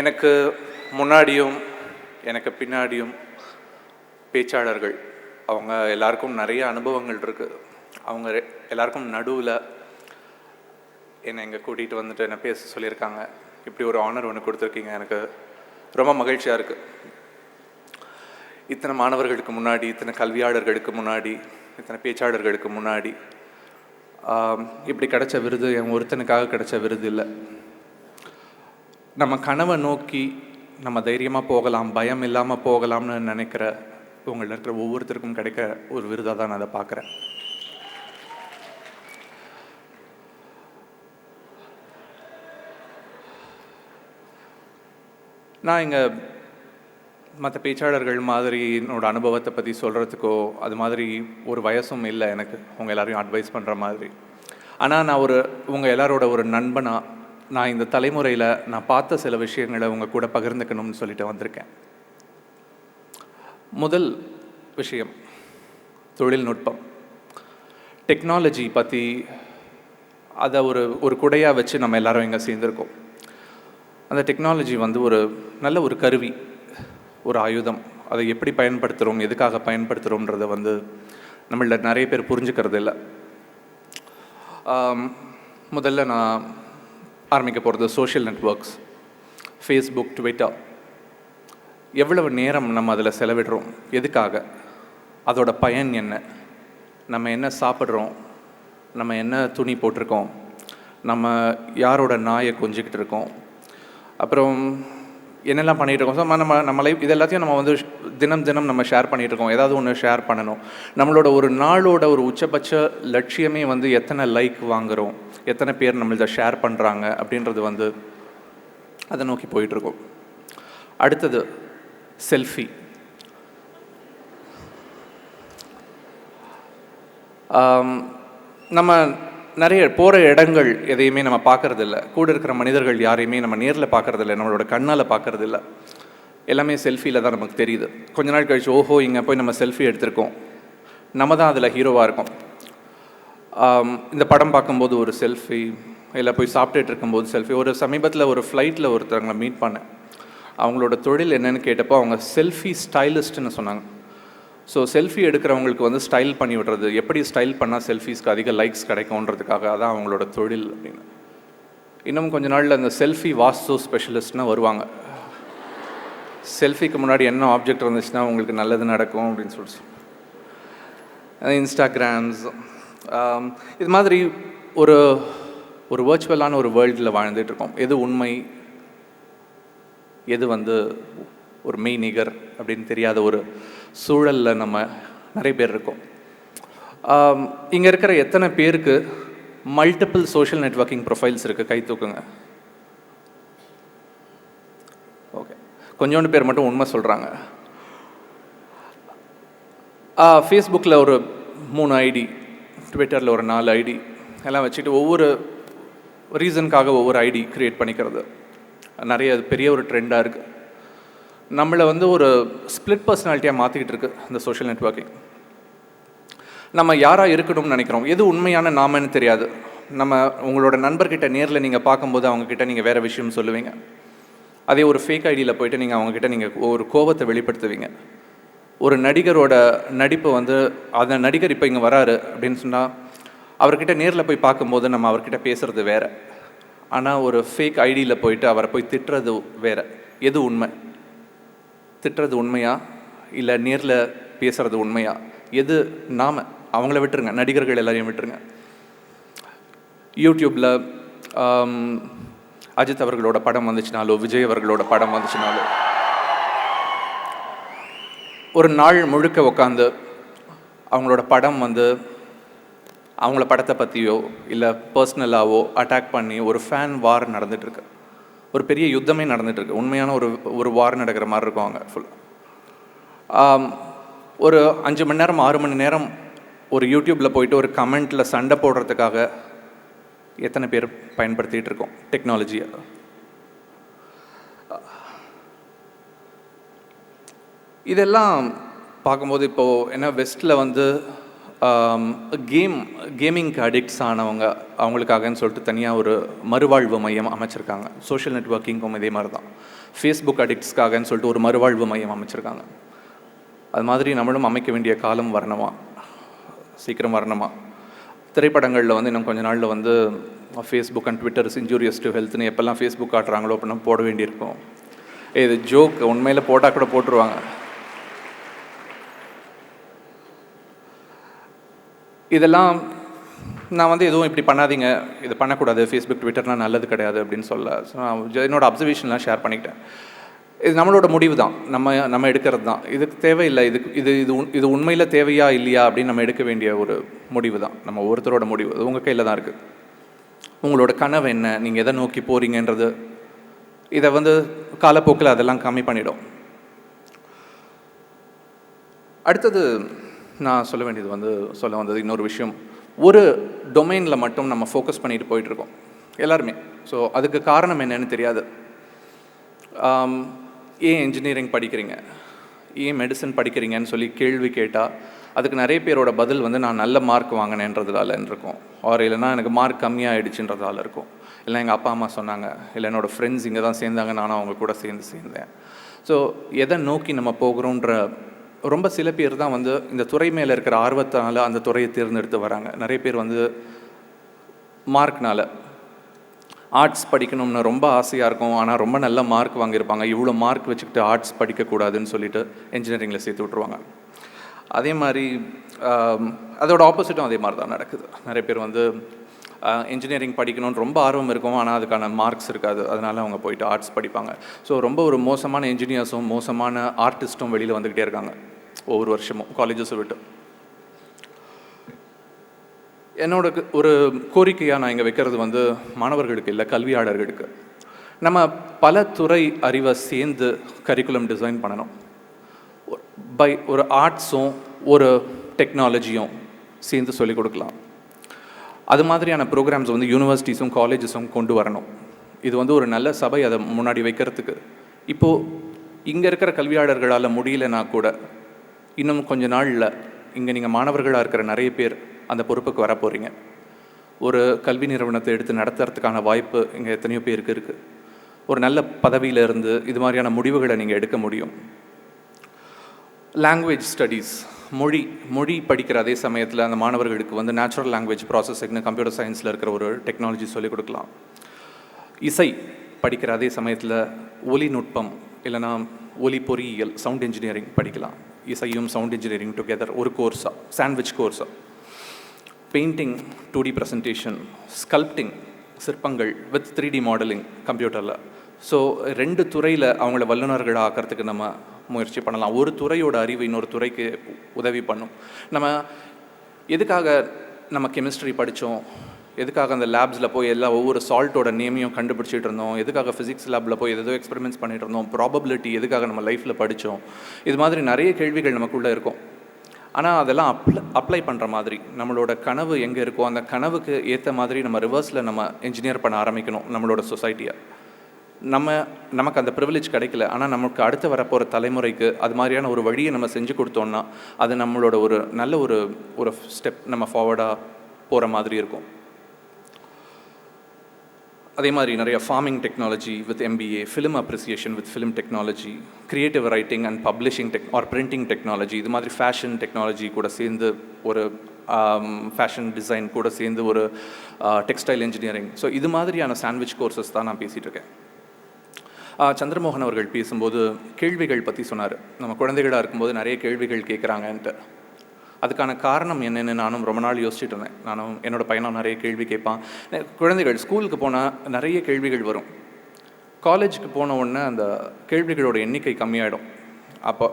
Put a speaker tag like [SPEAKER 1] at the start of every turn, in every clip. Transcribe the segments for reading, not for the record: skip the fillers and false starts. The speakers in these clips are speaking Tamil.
[SPEAKER 1] எனக்கு முன்னாடியும் எனக்கு பின்னாடியும் பேச்சாளர்கள் அவங்க எல்லாருக்கும் நிறைய அனுபவங்கள் இருக்குது. அவங்க எல்லாருக்கும் நடுவில் என்னை இங்கே கூட்டிகிட்டு வந்துட்டு என்னை பேச சொல்லியிருக்காங்க. இப்படி ஒரு ஆனர் ஒன்று கொடுத்துருக்கீங்க, எனக்கு ரொம்ப மகிழ்ச்சியாக இருக்குது. இத்தனை மாணவர்களுக்கு முன்னாடி, இத்தனை கல்வியாளர்களுக்கு முன்னாடி, இத்தனை பேச்சாளர்களுக்கு முன்னாடி இப்படி கிடைச்ச விருது என் ஒருத்தனுக்காக கிடைச்ச விருது இல்லை. நம்ம கனவை நோக்கி நம்ம தைரியமாக போகலாம், பயம் இல்லாமல் போகலாம்னு நினைக்கிற உங்களில் இருக்கிற ஒவ்வொருத்தருக்கும் கிடைக்க ஒரு விருதாக தான் நான் அதை பார்க்குறேன். நான் இங்கே மற்ற பேச்சாளர்கள் மாதிரி என்னோட அனுபவத்தை பற்றி சொல்கிறதுக்கோ அது மாதிரி ஒரு வயசும் இல்லை எனக்கு உங்கள் எல்லாரையும் அட்வைஸ் பண்ணுற மாதிரி. ஆனால் நான் உங்கள் எல்லாரோட ஒரு நண்பனாக நான் இந்த தலைமுறையில் நான் பார்த்த சில விஷயங்களை உங்கள் கூட பகிர்ந்துக்கணும்னு சொல்லிட்டு வந்திருக்கேன். முதல் விஷயம் தொழில்நுட்பம், டெக்னாலஜி பற்றி. அதை ஒரு குடையாக வச்சு நம்ம எல்லாரும் இங்கே சேர்ந்துருக்கோம். அந்த டெக்னாலஜி ஒரு நல்ல ஒரு கருவி, ஒரு ஆயுதம். அதை எப்படி பயன்படுத்துகிறோம், எதுக்காக பயன்படுத்துகிறோன்றதை நம்மள நிறைய பேர் புரிஞ்சுக்கிறது இல்லை. முதல்ல நான் ஆரம்பிக்க போகிறது சோஷியல் நெட்வொர்க்ஸ், ஃபேஸ்புக், ட்விட்டர். எவ்வளவு நேரம் நம்ம அதில் செலவிடுறோம், எதுக்காக, அதோட பயன் என்ன, நம்ம என்ன சாப்பிட்றோம், நம்ம என்ன துணி போட்டிருக்கோம், நம்ம யாரோட நாயை கொஞ்சிக்கிட்டு இருக்கோம், அப்புறம் என்னெல்லாம் பண்ணிகிட்டு இருக்கோம். ஸோ நம்ம லைஃப் இது எல்லாத்தையும் நம்ம தினம் நம்ம ஷேர் பண்ணிகிட்டு இருக்கோம். ஏதாவது ஒன்று ஷேர் பண்ணணும். நம்மளோட ஒரு நாளோட ஒரு உச்சபட்ச லட்சியமே எத்தனை லைக் வாங்குகிறோம், எத்தனை பேர் நம்மள்த ஷேர் பண்ணுறாங்க அப்படின்றது அதை நோக்கி போயிட்டுருக்கோம். அடுத்தது செல்ஃபி. நம்ம நிறைய போகிற இடங்கள் எதையுமே நம்ம பார்க்குறதில்ல. கூட இருக்கிற மனிதர்கள் யாரையுமே நம்ம நேரில் பார்க்குறதில்ல, நம்மளோட கண்ணால் பார்க்குறதில்ல. எல்லாமே செல்ஃபியில் தான் நமக்கு தெரியுது. கொஞ்ச நாள் கழிச்சு ஓஹோ இங்கே போய் நம்ம செல்ஃபி எடுத்திருக்கோம், நம்ம தான் அதில் ஹீரோவாக இருக்கோம். இந்த படம் பார்க்கும்போது ஒரு செல்ஃபி, இல்லை போய் சாப்பிட்டுட்டு இருக்கும்போது செல்ஃபி. ஒரு சமீபத்தில் ஒரு ஃப்ளைட்டில் ஒருத்தவங்களை மீட் பண்ணேன். அவங்களோட தொழில் என்னென்னு கேட்டப்போ அவங்க செல்ஃபி ஸ்டைலிஸ்ட்டுன்னு சொன்னாங்க. ஸோ செல்ஃபி எடுக்கிறவங்களுக்கு ஸ்டைல் பண்ணி விடுறது, எப்படி ஸ்டைல் பண்ணால் செல்ஃபீஸ்க்கு அதிக லைக்ஸ் கிடைக்கும்ன்றதுக்காக அதான் அவங்களோட தொழில் அப்படின்னு. இன்னும் கொஞ்ச நாளில் அந்த செல்ஃபி வாஸ்து ஸ்பெஷலிஸ்ட்னா வருவாங்க. செல்ஃபிக்கு முன்னாடி என்ன ஆப்ஜெக்ட் இருந்துச்சுன்னா உங்களுக்கு நல்லது நடக்கும் அப்படின்னு சொல்லிட்டு. இன்ஸ்டாகிராம்ஸ் இது மாதிரி ஒரு வர்ச்சுவலான ஒரு வேர்ல்டில் வாழ்ந்துட்டுருக்கோம். எது உண்மை, எது ஒரு மெய் நிகர் அப்படின்னு தெரியாத ஒரு சூழலில் நம்ம நிறைய பேர் இருக்கோம். இங்கே இருக்கிற எத்தனை பேருக்கு மல்டிபிள் சோஷியல் நெட்வொர்க்கிங் ப்ரொஃபைல்ஸ் இருக்குது? கை தூக்குங்க. ஓகே, கொஞ்சோண்டு பேர் மட்டும் உண்மை சொல்கிறாங்க. ஃபேஸ்புக்கில் ஒரு 3 ஐடி, ட்விட்டரில் ஒரு 4 ஐடி எல்லாம் வச்சுட்டு ஒவ்வொரு ரீசனுக்காக ஒவ்வொரு ஐடி க்ரியேட் பண்ணிக்கிறது நிறைய பெரிய ஒரு ட்ரெண்டாக இருக்குது. நம்மளை ஒரு ஸ்ப்ளிட் பர்சனாலிட்டியாக மாற்றிக்கிட்டு இருக்கு இந்த சோஷியல் நெட்வொர்க்கிங். நம்ம யாராக இருக்கணும்னு நினைக்கிறோம், எது உண்மையான நாமன்னு தெரியாது. உங்களோட நண்பர்கிட்ட நேரில் நீங்கள் பார்க்கும்போது அவங்கக்கிட்ட நீங்கள் வேறு விஷயம் சொல்லுவீங்க. அதே ஒரு ஃபேக் ஐடியில் போய்ட்டு நீங்கள் அவங்கக்கிட்ட நீங்கள் ஒரு கோபத்தை வெளிப்படுத்துவீங்க. ஒரு நடிகரோட நடிப்பு அந்த நடிகர் இப்போ இங்கே வராரு அப்படின்னு சொன்னால் அவர்கிட்ட நேரில் போய் பார்க்கும்போது நம்ம அவர்கிட்ட பேசுகிறது வேறு. ஆனால் ஒரு ஃபேக் ஐடியில் போயிட்டு அவரை போய் திட்டுறது வேறு. எது உண்மை? திட்டுறது உண்மையா இல்லை நேரில் பேசுகிறது உண்மையா? எது அவங்கள விட்டுருங்க, நடிகர்கள் எல்லாரையும் விட்டுருங்க. யூடியூப்பில் அஜித் அவர்களோட படம் வந்துச்சுனாலோ, விஜய் அவர்களோட படம் வந்துச்சுனாலோ ஒரு நாள் முழுக்க உட்காந்து அவங்களோட படம் அவங்கள படத்தை பற்றியோ இல்லை பர்சனலாவோ அட்டாக் பண்ணி ஒரு ஃபேன் வார் நடந்துகிட்ருக்கு. ஒரு பெரிய யுத்தமே நடந்துகிட்ருக்கு. உண்மையான ஒரு வார் நடக்கிற மாதிரி இருக்கும். அவங்க ஒரு 5 மணி நேரம் 6 மணி நேரம் ஒரு யூடியூப்பில் போயிட்டு ஒரு கமெண்ட்டில் சண்டை போடுறதுக்காக எத்தனை பேர் பயன்படுத்திகிட்டு இருக்கோம் டெக்னாலஜியை. இதெல்லாம் பார்க்கும்போது இப்போது என்ன வெஸ்ட்டில் கேமிங்க்கு அடிக்ட்ஸ் ஆனவங்க அவங்களுக்காகன்னு சொல்லிட்டு தனியாக ஒரு மறுவாழ்வு மையம் அமைச்சிருக்காங்க. சோஷியல் நெட்வொர்க்கிங்கும் இதே மாதிரி தான். ஃபேஸ்புக் அடிக்ட்ஸ்க்காகன்னு சொல்லிட்டு ஒரு மறுவாழ்வு மையம் அமைச்சிருக்காங்க. அது மாதிரி நம்மளும் அமைக்க வேண்டிய காலம் வரணுமா, சீக்கிரம் வரணுமா? திரைப்படங்களில் வந்து இன்னும் கொஞ்ச நாளில் வந்து Facebook and Twitter is injurious to ஹெல்த்னு எப்போல்லாம் ஃபேஸ்புக் காட்டுறாங்களோ அப்படின்னா போட வேண்டியிருக்கும். இது ஜோக், உண்மையில் போட்டால் கூட போட்டுருவாங்க. இதெல்லாம் நான் வந்து எதுவும் இப்படி பண்ணாதீங்க, இது பண்ணக்கூடாது, ஃபேஸ்புக் ட்விட்டர்னால் நல்லது கிடையாது அப்படின்னு சொல்ல. ஸோ நான் என்னோடய அப்சர்வேஷன்லாம் ஷேர் பண்ணிக்கிட்டேன். இது நம்மளோட முடிவு தான், நம்ம எடுக்கிறது தான். இதுக்கு தேவையில்லை, இது உண்மையில் தேவையா இல்லையா அப்படின்னு நம்ம எடுக்க வேண்டிய ஒரு முடிவு தான், நம்ம ஒருத்தரோட முடிவு. அது உங்கள் கையில் தான் இருக்குது. உங்களோட கனவு என்ன, நீங்கள் எதை நோக்கி போகிறீங்கன்றது இதை வந்து காலப்போக்கில் அதெல்லாம் கம்மி பண்ணிடும். அடுத்தது நான் சொல்ல வேண்டியது வந்து சொல்ல வந்தது இன்னொரு விஷயம். ஒரு டொமைனில் மட்டும் நம்ம ஃபோக்கஸ் பண்ணிட்டு போயிட்டுருக்கோம் எல்லாருமே. ஸோ அதுக்கு காரணம் என்னன்னு தெரியாது. ஏன் இன்ஜினியரிங் படிக்கிறீங்க, ஏன் மெடிசன் படிக்கிறீங்கன்னு சொல்லி கேள்வி கேட்டால் அதுக்கு நிறைய பேரோட பதில் வந்து நான் நல்ல மார்க் வாங்கினேன்றதால இருக்கும், ஆர் இல்லைனா எனக்கு மார்க் கம்மியாகிடுச்சுன்றதால இருக்கும், இல்லை எங்கள் அப்பா அம்மா சொன்னாங்க, இல்லை என்னோடய ஃப்ரெண்ட்ஸ் இங்கே தான் சேர்ந்தாங்க, நானும் அவங்க கூட சேர்ந்தேன். ஸோ எதை நோக்கி நம்ம போகிறோன்ற ரொம்ப சில பேர் தான் வந்து இந்த துறை மேலே இருக்கிற ஆர்வத்தினால அந்த துறையை தேர்ந்தெடுத்து வராங்க. நிறைய பேர் வந்து மார்க்னால் ஆர்ட்ஸ் படிக்கணும்னு ரொம்ப ஆசையாக இருக்கும், ஆனால் ரொம்ப நல்ல மார்க் வாங்கியிருப்பாங்க, இவ்வளோ மார்க் வச்சுக்கிட்டு ஆர்ட்ஸ் படிக்கக்கூடாதுன்னு சொல்லிட்டு இன்ஜினியரிங்கில் சேர்த்து விட்ருவாங்க. அதே மாதிரி அதோட ஆப்போசிட்டும் அதே மாதிரி தான் நடக்குது. நிறைய பேர் வந்து இன்ஜினியரிங் படிக்கணும்னு ரொம்ப ஆர்வம் இருக்கும், ஆனால் அதுக்கான மார்க்ஸ் இருக்காது, அதனால் அவங்க போயிட்டு ஆர்ட்ஸ் படிப்பாங்க. ஸோ ரொம்ப ஒரு மோசமான இன்ஜினியர்ஸும் மோசமான ஆர்டிஸ்ட்டும் வெளியில் வந்துக்கிட்டே இருக்காங்க ஒவ்வொரு வருஷமும் காலேஜஸை விட்டு. என்னோட ஒரு கோரிக்கையாக நான் இங்கே வைக்கிறது வந்து மாணவர்களுக்கு இல்லை, கல்வியாளர்களுக்கு. நம்ம பல துறை அறிவை சேர்ந்து கரிக்குலம் டிசைன் பண்ணணும். ஒரு ஆர்ட்ஸும் ஒரு டெக்னாலஜியும் சேர்ந்து சொல்லிக் கொடுக்கலாம். அது மாதிரியான ப்ரோக்ராம்ஸ் வந்து யூனிவர்சிட்டிஸும் காலேஜஸும் கொண்டு வரணும். இது வந்து ஒரு நல்ல சபை அதை முன்னாடி வைக்கிறதுக்கு. இப்போது இங்கே இருக்கிற கல்வியாளர்களால் முடியலன்னா கூட இன்னும் கொஞ்ச நாளில் இங்கே நீங்கள் மாணவர்களாக இருக்கிற நிறைய பேர் அந்த பொறுப்புக்கு வர போகிறீங்க. ஒரு கல்வி நிறுவனத்தை எடுத்து நடத்துறதுக்கான வாய்ப்பு இங்கே எத்தனையோ பேருக்கு இருக்குது. ஒரு நல்ல பதவியில் இருந்து இது மாதிரியான முடிவுகளை நீங்கள் எடுக்க முடியும். லாங்குவேஜ் ஸ்டடீஸ், மொழி படிக்கிற அதே சமயத்தில் அந்த மாணவர்களுக்கு வந்து நேச்சுரல் லாங்குவேஜ் ப்ராசஸிங்னு கம்ப்யூட்டர் சயின்ஸில் இருக்கிற ஒரு டெக்னாலஜி சொல்லிக் கொடுக்கலாம். இசை படிக்கிற அதே சமயத்தில் ஒலி நுட்பம் இல்லைனா ஒலி பொறியியல், சவுண்ட் இன்ஜினியரிங் படிக்கலாம். இசையும் சவுண்ட் இன்ஜினியரிங் டுகெதர் ஒரு கோர்ஸாக, சாண்ட்விச் கோர்ஸாக. பெயிண்டிங், 2D ப்ரெசன்டேஷன், ஸ்கல்ப்டிங், சிற்பங்கள் வித் 3D மாடலிங் கம்ப்யூட்டரில். ஸோ 2 துறையில் அவங்கள வல்லுநர்களாக ஆக்கிறதுக்கு நம்ம முயற்சி பண்ணலாம். ஒரு துறையோட அறிவு இன்னொரு துறைக்கு உதவி பண்ணும். நம்ம எதுக்காக நம்ம கெமிஸ்ட்ரி படித்தோம், எதுக்காக அந்த லேப்ஸில் போய் ஒவ்வொரு சால்ட்டோட நேமையும் கண்டுபிடிச்சிட்டு இருந்தோம், எதுக்காக ஃபிசிக்ஸ் லேபில் போய் ஏதோ எக்ஸ்பெரிமெண்ட்ஸ் பண்ணிட்டு இருந்தோம், ப்ராபபிலிட்டி எதுக்காக நம்ம லைஃப்பில் படித்தோம், இது மாதிரி நிறைய கேள்விகள் நமக்குள்ளே இருக்கும். ஆனால் அதெல்லாம் அப்ளை பண்ணுற மாதிரி நம்மளோட கனவு எங்கே இருக்கோ அந்த கனவுக்கு ஏற்ற மாதிரி நம்ம ரிவர்ஸில் நம்ம இன்ஜினியர் பண்ண ஆரம்பிக்கணும் நம்மளோட சொசைட்டியை. நமக்கு அந்த ப்ரிவிலேஜ் கிடைக்கல, ஆனால் நமக்கு அடுத்து வரப்போகிற தலைமுறைக்கு அது மாதிரியான ஒரு வழியை நம்ம செஞ்சு கொடுத்தோம்னா அது நம்மளோட ஒரு நல்ல ஒரு ஸ்டெப் நம்ம ஃபார்வர்டாக போகிற மாதிரி இருக்கும். அதே மாதிரி நிறைய farming technology with MBA, film appreciation with film technology, creative writing and publishing or printing technology, இது மாதிரி ஃபேஷன் டெக்னாலஜி கூட சேர்ந்து ஒரு ஃபேஷன் டிசைன் கூட சேர்ந்து ஒரு டெக்ஸ்டைல் இன்ஜினியரிங். ஸோ இது மாதிரியான சாண்ட்விச் கோர்சஸ் தான் நான் பேசிகிட்டு இருக்கேன். சந்திரமோகன் அவர்கள் பேசும்போது கேள்விகள் பற்றி சொன்னார். நம்ம குழந்தைகளாக இருக்கும்போது நிறைய கேள்விகள் கேட்குறாங்கன்ட்டு. அதுக்கான காரணம் என்னென்னு நானும் ரொம்ப நாள் யோசிச்சுட்டு இருந்தேன். நானும் என்னோடய பையனும் நிறைய கேள்வி கேட்பான். குழந்தைகள் ஸ்கூலுக்கு போனால் நிறைய கேள்விகள் வரும். காலேஜுக்கு போன உடனே அந்த கேள்விகளோட எண்ணிக்கை கம்மியாயிடும். அப்போ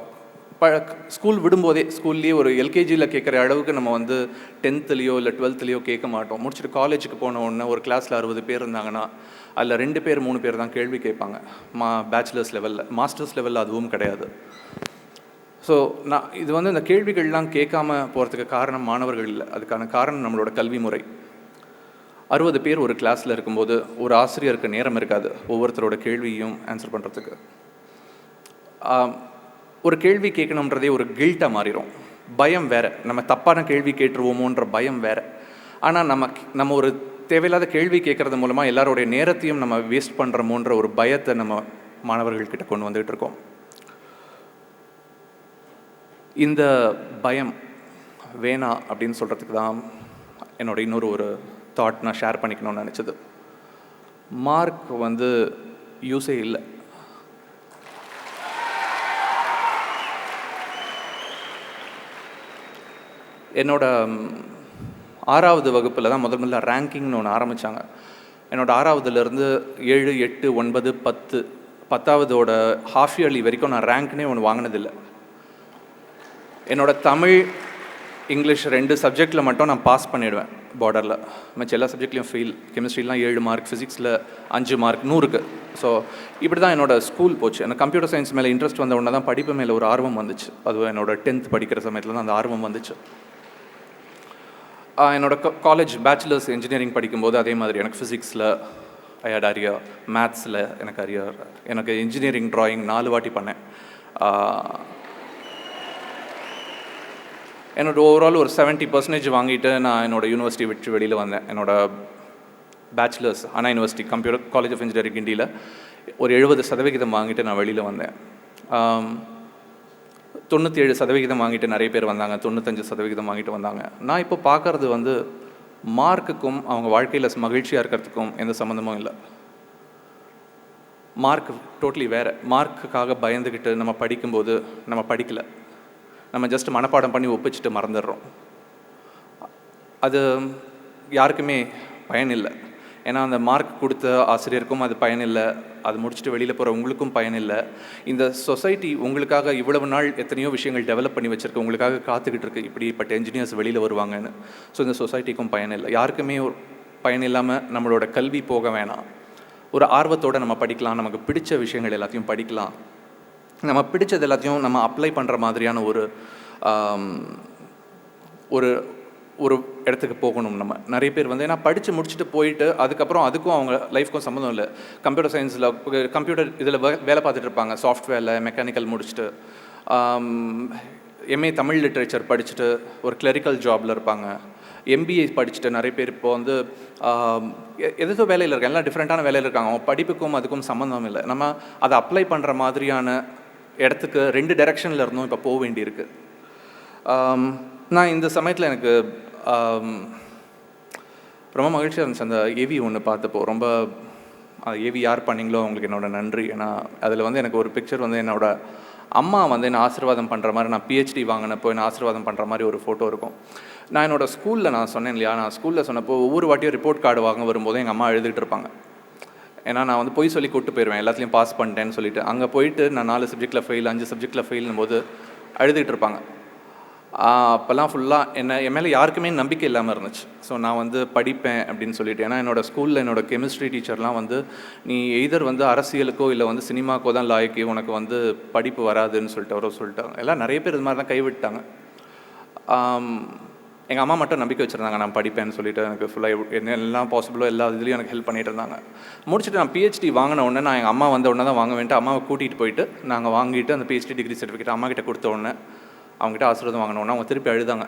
[SPEAKER 1] ஸ்கூல் விடும்போதே ஸ்கூல்லேயே ஒரு LKGயில் கேட்குற அளவுக்கு நம்ம வந்து 10th இல்லை 12th கேட்க மாட்டோம். முடிச்சுட்டு காலேஜுக்கு போன உடனே ஒரு கிளாஸில் 60 பேர் இருந்தாங்கன்னா அதில் 2 பேர் 3 பேர் தான் கேள்வி கேட்பாங்க. பேச்சுலர்ஸ் லெவலில், மாஸ்டர்ஸ் லெவலில் அதுவும் கிடையாது. ஸோ இது வந்து இந்த கேள்விகள்லாம் கேட்காம போகிறதுக்கு காரணம் மாணவர்கள் இல்லை, அதுக்கான காரணம் நம்மளோட கல்வி முறை. 60 பேர் ஒரு கிளாஸில் இருக்கும்போது ஒரு ஆசிரியருக்கு நேரம் இருக்காது ஒவ்வொருத்தரோட கேள்வியும் ஆன்சர் பண்ணுறதுக்கு. ஒரு கேள்வி கேட்கணுன்றதே ஒரு கில்ட்டாக மாறிடும். பயம் வேறு, நம்ம தப்பான கேள்வி கேட்டுருவோமோன்ற பயம் வேறு. ஆனால் நம்ம ஒரு தேவையில்லாத கேள்வி கேட்குறது மூலமாக எல்லாரோடைய நேரத்தையும் நம்ம வேஸ்ட் பண்ணுறோமோன்ற ஒரு பயத்தை நம்ம மாணவர்கள்கிட்ட கொண்டு வந்துகிட்டு இருக்கோம். இந்த பயம் வேணாம் அப்படின்னு சொல்கிறதுக்கு தான் என்னோட இன்னொரு ஒரு தாட் நான் ஷேர் பண்ணிக்கணும்னு நினச்சது. மார்க் வந்து யூஸே இல்லை. என்னோட 6வது வகுப்பில் தான் முதல்ல ரேங்கிங்னு ஒன்று ஆரம்பித்தாங்க. என்னோட 6வதுலேருந்து 7, 8, 9, 10, 10வதோட ஹாஃப் இயர்லி வரைக்கும் நான் ரேங்க்னே ஒன்று வாங்கினதில்லை. என்னோட தமிழ், இங்கிலீஷ் 2 சப்ஜெக்டில் மட்டும் நான் பாஸ் பண்ணிவிடுவேன் பார்டரில். மற்ற எல்லா சப்ஜெக்ட்லேயும் ஃபெயில். கெமிஸ்ட்ரிலாம் 7 மார்க், ஃபிசிக்ஸில் 5 மார்க், 100க்கு. ஸோ இப்படி தான் என்னோடய ஸ்கூல் போச்சு. எனக்கு கம்ப்யூட்டர் சயின்ஸ் மேலே இன்ட்ரெஸ்ட் வந்த உடனே தான் படிப்பு மேலே ஒரு ஆர்வம் வந்துச்சு. அது என்னோட 10th படிக்கிற சமயத்தில் தான் அந்த ஆர்வம் வந்துச்சு. என்னோட காலேஜ் பேச்சுலர்ஸ் இன்ஜினியரிங் படிக்கும்போது அதே மாதிரி எனக்கு ஃபிசிக்ஸில் ஐ ஹேட் அரியர், மேத்ஸில் எனக்கு அரியர். எனக்கு இன்ஜினியரிங் ட்ராயிங் 4 வாட்டி பண்ணேன். என்னோட ஓவரால் ஒரு 70% வாங்கிட்டு நான் என்னோடய யூனிவர்சிட்டி விட்டு வெளியில் வந்தேன். என்னோடய bachelors Anna university computer college of engineering கிண்டியில் ஒரு 70% வாங்கிட்டு நான் வெளியில் வந்தேன். 97% வாங்கிட்டு நிறைய பேர் வந்தாங்க, 95% வாங்கிட்டு வந்தாங்க. நான் இப்போ பார்க்குறது வந்து மார்க்குக்கும் அவங்க வாழ்க்கையில் மகிழ்ச்சியாக இருக்கிறதுக்கும் எந்த சம்மந்தமும் இல்லை. மார்க் டோட்டலி வேறு. மார்க்குக்காக பயந்துக்கிட்டு நம்ம படிக்கும்போது நம்ம படிக்கலை, நம்ம ஜஸ்ட் மனப்பாடம் பண்ணி ஒப்பிச்சுட்டு மறந்துடுறோம். அது யாருக்குமே பயனில்லை. ஏன்னா அந்த மார்க் கொடுத்த ஆசிரியருக்கும் அது பயனில்லை, அது முடிச்சுட்டு வெளியில் போகிற உங்களுக்கும் பயனில்லை. இந்த சொசைட்டி உங்களுக்காக இவ்வளவு நாள் எத்தனையோ விஷயங்கள் டெவலப் பண்ணி வச்சுருக்கு, உங்களுக்காக காத்துக்கிட்டு இருக்கு இப்படிப்பட்ட என்ஜினியர்ஸ் வெளியில் வருவாங்கன்னு. ஸோ இந்த சொசைட்டிக்கும் பயனில்லை. யாருக்குமே ஒரு பயன் இல்லாமல் நம்மளோட கல்வி போக வேணாம். ஒரு ஆர்வத்தோடு நம்ம படிக்கலாம், நமக்கு பிடிச்ச விஷயங்கள் எல்லாத்தையும் படிக்கலாம். நம்ம பிடிச்சது எல்லாத்தையும் நம்ம அப்ளை பண்ணுற மாதிரியான ஒரு ஒரு இடத்துக்கு போகணும். நம்ம நிறைய பேர் வந்து ஏன்னா படித்து முடிச்சுட்டு போயிட்டு அதுக்கப்புறம் அதுக்கும் அவங்க லைஃப்க்கும் சம்மந்தம் இல்லை. கம்ப்யூட்டர் சயின்ஸில் கம்ப்யூட்டர் இதில் வேலை பார்த்துட்டு இருப்பாங்க, சாஃப்ட்வேரில் மெக்கானிக்கல் முடிச்சுட்டு. எம்ஏ தமிழ் லிட்ரேச்சர் படிச்சுட்டு ஒரு கிளரிக்கல் ஜாபில் இருப்பாங்க. எம்பிஏ படிச்சுட்டு நிறைய பேர் இப்போ வந்து எதோ வேலையில் இருக்காங்க, எல்லாம் டிஃப்ரெண்ட்டான வேலையில் இருக்காங்க. அவங்க படிப்புக்கும் அதுக்கும் சம்மந்தம் இல்லை. நம்ம அதை அப்ளை பண்ணுற மாதிரியான இடத்துக்கு 2 டைரெக்ஷனில் இருந்தும் இப்போ போக வேண்டியிருக்கு. நான் இந்த சமயத்தில் எனக்கு ரொம்ப மகிழ்ச்சியாக இருந்துச்சு. அந்த ஏவி ஒன்று பார்த்தப்போ ரொம்ப ஏவி யார் பண்ணிங்களோ அவங்களுக்கு என்னோட நன்றி. ஏன்னா அதில் வந்து எனக்கு ஒரு பிக்சர் வந்து என்னோட அம்மா வந்து என்னை ஆசீர்வாதம் பண்ணுற மாதிரி, நான் பிஹெச்டி வாங்கினப்போ என்னை ஆசீர்வாதம் பண்ணுற மாதிரி ஒரு ஃபோட்டோ இருக்கும். நான் என்னோடய ஸ்கூலில் நான் சொன்னேன் இல்லையா, நான் ஸ்கூலில் சொன்னப்போ ஒவ்வொரு வாட்டியும் ரிப்போர்ட் கார்டு வாங்க வரும்போது எங்கள் அம்மா எழுதிட்டு இருப்பாங்க. ஏன்னா நான் வந்து பொய் சொல்லி கூப்பிட்டு போயிடுவேன், எல்லாத்துலேயும் பாஸ் பண்ணிட்டேன்னு சொல்லிட்டு. அங்கே போயிட்டு நான் 4 சப்ஜெக்டில் ஃபெயில், 5 சப்ஜெக்டில் ஃபெயில்னும் போது அழுதுகிட்டு இருப்பாங்க. அப்போல்லாம் ஃபுல்லாக என் மேலே யாருக்குமே நம்பிக்கை இல்லாமல் இருந்துச்சு. ஸோ நான் வந்து படிப்பேன் அப்படின்னு சொல்லிட்டு. ஏன்னா என்னோடய ஸ்கூலில் என்னோடய கெமிஸ்ட்ரி டீச்சர்லாம் வந்து நீ எய்தர் வந்து அரசியலுக்கோ இல்லை வந்து சினிமாக்கோ தான் லாய்க்கு, உனக்கு வந்து படிப்பு வராதுன்னு சொல்லிட்டு அவரோ சொல்லிட்டாங்க. எல்லாம் நிறைய பேர் இது மாதிரி தான் கைவிட்டாங்க. எங்கள் அம்மா மட்டும் நம்பிக்கை வச்சுருந்தாங்க நான் படிப்பேன்னு சொல்லிட்டு. எனக்கு ஃபுல்லாக என்ன எல்லாம் பாசிபிளோ எல்லா இதுலேயும் எனக்கு ஹெல்ப் பண்ணிகிட்டு இருந்தாங்க. முடிச்சுட்டு நான் பிஹெச்டி வாங்கின உடனே நான் எங்கள் அம்மா வந்த உடனே தான் வாங்க வேண்டிட்டு அம்மாவை கூட்டிகிட்டு போயிட்டு நாங்கள் வாங்கிட்டு அந்த பிஹெச்டி டிகிரி சர்டிஃபிகேட் அம்மா கிட்ட கொடுத்த உடனே அவங்ககிட்ட ஆசீர்வாதம் வாங்கினோன்னா அவங்க திருப்பி அழுதாங்க.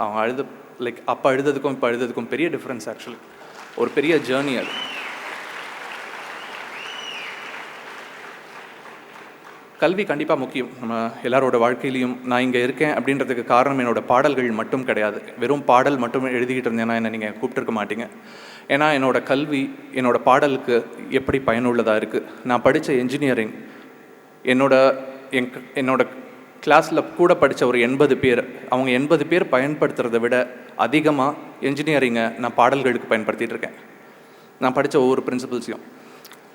[SPEAKER 1] அவங்க லைக் அப்போ அழுததுக்கும் இப்போ அழுததுக்கும் பெரிய டிஃப்ரென்ஸ். ஆக்சுவலி ஒரு பெரிய ஜேர்னி அது. கல்வி கண்டிப்பாக முக்கியம் நம்ம எல்லாரோட வாழ்க்கையிலையும். நான் இங்கே இருக்கேன் அப்படின்றதுக்கு காரணம் என்னோடய பாடல்கள் மட்டும் கிடையாது. வெறும் பாடல் மட்டும் எழுதிக்கிட்டு இருந்தேன்னா என்னை நீங்கள் கூப்பிட்டுருக்க மாட்டீங்க. ஏன்னா என்னோடய கல்வி என்னோடய பாடலுக்கு எப்படி பயனுள்ளதாக இருக்குது. நான் படித்த இன்ஜினியரிங் என்னோட கிளாஸில் கூட படித்த ஒரு 80 பேர், அவங்க 80 பேர் பயன்படுத்துகிறத விட அதிகமாக இன்ஜினியரிங்கை நான் பாடல்களுக்கு பயன்படுத்திகிட்டு இருக்கேன். நான் படித்த ஒவ்வொரு பிரின்சிபல்ஸையும்.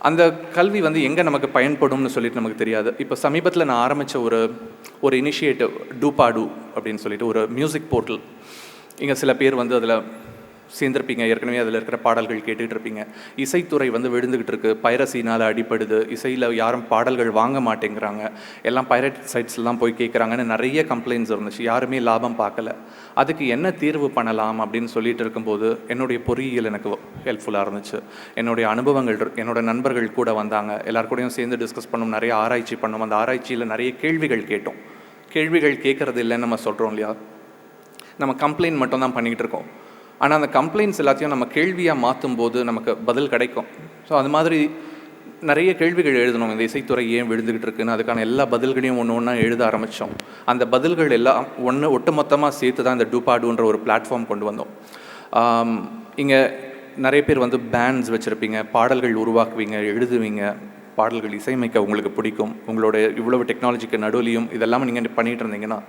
[SPEAKER 1] அந்த கல்வி வந்து எங்கே நமக்கு பயன்படும்னு சொல்லிட்டு நமக்கு தெரியாது. இப்போ சமீபத்தில் நான் ஆரம்பித்த ஒரு இனிஷியேட்டிவ் டூபாடு அப்படின்னு சொல்லிட்டு ஒரு மியூசிக் போர்ட்டல். இங்கே சில பேர் வந்து அதில் சேர்ந்துருப்பீங்க, ஏற்கனவே அதில் இருக்கிற பாடல்கள் கேட்டுகிட்டு இருப்பீங்க. இசைத்துறை வந்து விழுந்துக்கிட்டு இருக்குது, பைரசினால் அடிப்படுது, இசையில் யாரும் பாடல்கள் வாங்க மாட்டேங்கிறாங்க, எல்லாம் பைரட் சைட்ஸ்லாம் போய் கேட்குறாங்கன்னு நிறைய கம்ப்ளைண்ட்ஸ் இருந்துச்சு. யாருமே லாபம் பார்க்கல. அதுக்கு என்ன தீர்வு பண்ணலாம் அப்படின்னு சொல்லிட்டு இருக்கும்போது என்னுடைய பொறியியல் எனக்கு ஹெல்ப்ஃபுல்லாக இருந்துச்சு. என்னுடைய அனுபவங்கள், என்னோடய நண்பர்கள் கூட வந்தாங்க, எல்லாருக்கூடையும் சேர்ந்து டிஸ்கஸ் பண்ணோம், நிறைய ஆராய்ச்சி பண்ணோம். அந்த ஆராய்ச்சியில் நிறைய கேள்விகள் கேட்டோம். கேள்விகள் கேட்குறது இல்லைன்னு நம்ம சொல்கிறோம் இல்லையா, நம்ம கம்ப்ளைண்ட் மட்டும் தான் பண்ணிக்கிட்டு இருக்கோம். ஆனால் அந்த கம்ப்ளைண்ட்ஸ் எல்லாத்தையும் நம்ம கேள்வியாக மாற்றும் போது நமக்கு பதில் கிடைக்கும். ஸோ அது மாதிரி நிறைய கேள்விகள் எழுதணும், இந்த இசைத்துறை ஏன் விழுந்துக்கிட்டு இருக்குன்னு. அதுக்கான எல்லா பதில்களையும் ஒன்று ஒன்றா எழுத ஆரம்பித்தோம். அந்த பதில்கள் எல்லாம் ஒட்டுமொத்தமாக சேர்த்து தான் இந்த டூபாடுன்ற ஒரு பிளாட்ஃபார்ம் கொண்டு வந்தோம். இங்கே நிறைய பேர் வந்து பேண்ட்ஸ் வச்சுருப்பீங்க, பாடல்கள் உருவாக்குவீங்க, எழுதுவீங்க, பாடல்கள் இசையமைக்க உங்களுக்கு பிடிக்கும். உங்களோட இவ்வளவு டெக்னாலஜிக்கு நடுவுலையும் இதெல்லாம் நீங்கள் பண்ணிகிட்டு இருந்தீங்கன்னா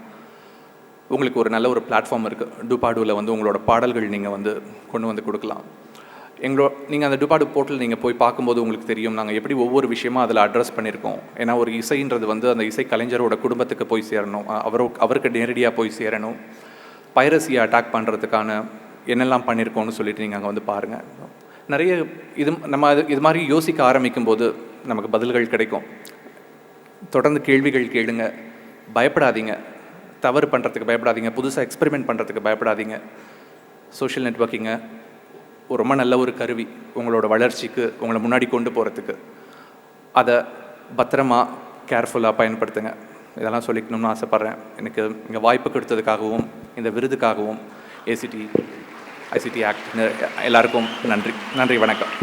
[SPEAKER 1] உங்களுக்கு ஒரு நல்ல ஒரு பிளாட்ஃபார்ம் இருக்குது. டூபாடுவில் வந்து உங்களோட பாடல்கள் நீங்கள் வந்து கொண்டு வந்து கொடுக்கலாம். நீங்கள் அந்த டூபாடு போர்ட்டல் நீங்கள் போய் பார்க்கும்போது உங்களுக்கு தெரியும் நாங்கள் எப்படி ஒவ்வொரு விஷயமும் அதில் அட்ரஸ் பண்ணியிருக்கோம். ஏன்னா ஒரு இசைன்றது வந்து அந்த இசை கலைஞரோட குடும்பத்துக்கு போய் சேரணும், அவருக்கு நேரடியாக போய் சேரணும். பைரசியை அட்டாக் பண்ணுறதுக்கான என்னெல்லாம் பண்ணியிருக்கோன்னு சொல்லிட்டு நீங்கள் அங்கே வந்து பாருங்கள். நிறைய இது மாதிரி யோசிக்க ஆரம்பிக்கும் போது நமக்கு பதில்கள் கிடைக்கும். தொடர்ந்து கேள்விகள் கேளுங்க, பயப்படாதீங்க, தவறு பண்ணுறதுக்கு பயப்படாதீங்க, புதுசாக எக்ஸ்பெரிமெண்ட் பண்ணுறதுக்கு பயப்படாதீங்க. சோஷியல் நெட்வொர்க்கிங்க ரொம்ப நல்ல ஒரு கருவி உங்களோட வளர்ச்சிக்கு, உங்களை முன்னாடி கொண்டு போகிறதுக்கு. அதை பத்திரமா கேர்ஃபுல்லாக பயன்படுத்துங்க. இதெல்லாம் சொல்லிக்கணும்னு ஆசைப்பட்றேன். எனக்கு இங்கே வாய்ப்பு கொடுத்ததுக்காகவும் இந்த விருதுக்காகவும் ஐசிடி ஆக்ட் எல்லாருக்கும் நன்றி. வணக்கம்.